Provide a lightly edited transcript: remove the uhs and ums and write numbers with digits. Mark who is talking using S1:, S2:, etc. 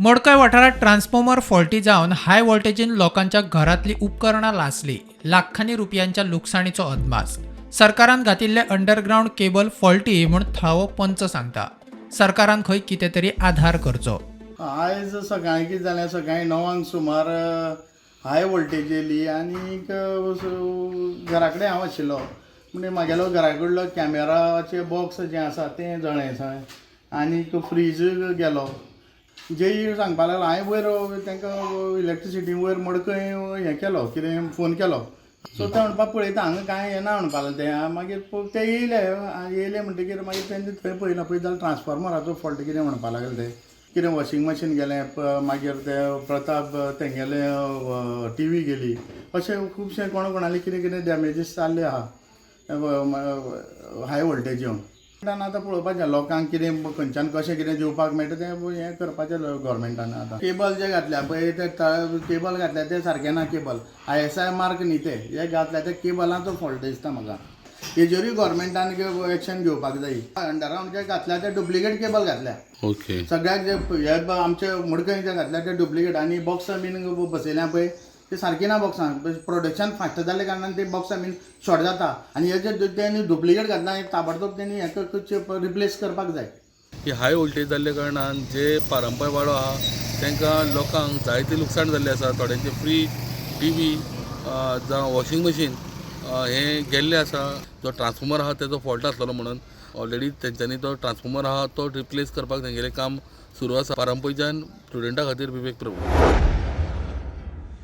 S1: मोडकय वाठारात transformer faulty जावन हाय व्होल्टेजीन लोकांच्या घरातली उपकरणां लासली. लाखांनी रुपयांच्या लुकसाणीचो अदमास. सरकारान घातिल्ले अंडरग्राउंड केबल फॉल्टी म्हूण थळावो पंच सांगता. सरकारान खंय कितें तरी आधार करचो.
S2: आयज सकाळीं कितें जालें, सकाळीं 9 सुमार हाय वोल्टेज येयली आनी घरा कडेन हांव आशिल्लो. म्हणजे म्हागेलो घरा कडलो कॅमेराचे बॉक्स जे आसा तें जळ्ळें थंय आनी फ्रीज गेलो. जेई सांगपा लागलो, हांवें वयर तांकां इलेक्ट्रिसिटी वयर मडकय हें केलो, कितें फोन केलो. सो ते म्हणपाक पळयता हांगा कांय येना म्हणपा लागले ते. मागीर ते येयले म्हणटकीर मागीर तेंनी थंय पळयना, पळयत जाल्यार ट्रान्सफॉर्मराचो फॉल्ट कितें म्हणपा लागले ते. कितें वॉशिंग मशीन गेलें, मागीर ते प्रताप तेंगेले TV गेली. अशें खुबशे कोणाली कितें कितें डॅमेजीस जाल्ले आहा हाय वोल्टेज येवन. आतां पळोवपाचें लोकांक कितें खंयच्यान कशें कितें दिवपाक मेळटा तें हें करपाचें गव्हर्मेंटान. आतां केबल जे घातल्या पळय ते केबल घातल्या ते सारकें ना. केबल ISI मार्क न्ही ते, हे घातल्या ते केबलाचो फॉल्ट दिसता म्हाका. हेजेरूय गव्हर्मेंटान एक्शन घेवपाक जाय. अंडरग्राउंड जे घातल्या ते डुप्लिकेट केबल घातल्या.
S3: ओके.
S2: सगळ्याक जे हे आमचे मुडकय जे घातल्या ते डुप्लिकेट आनी बॉक्सां बीन बसयल्या पळय ते सारकी ना. बॉक्सां प्रोडक्शन फास्ट जाल्ल्या कारणान ते बॉक्सां बीन शॉर्ट जाता आनी हे जे तेणी डुप्लिकेट घातला ताबडतोब तेणी हें रिप्लेस करपाक जाय.
S3: ही हाय वोल्टेज जाल्ल्या कारणान जे पारंपय वाडो आहा तांकां लोकांक जायते लुकसाण जाल्लें आसा. थोड्यांचे फ्रीज, TV जावं वॉशिंग मशीन हे गेल्ले आसा. जो ट्रान्सफॉर्मर आहा तेजो फॉल्ट आसलेलो म्हणून ऑलरेडी तेंच्यांनी तो ट्रान्सफॉर्मर आहा तो रिप्लेस करपाक तेंगेलें काम सुरू आसा. पारंपयच्यान स्टुडंटा खातीर विवेक प्रभू.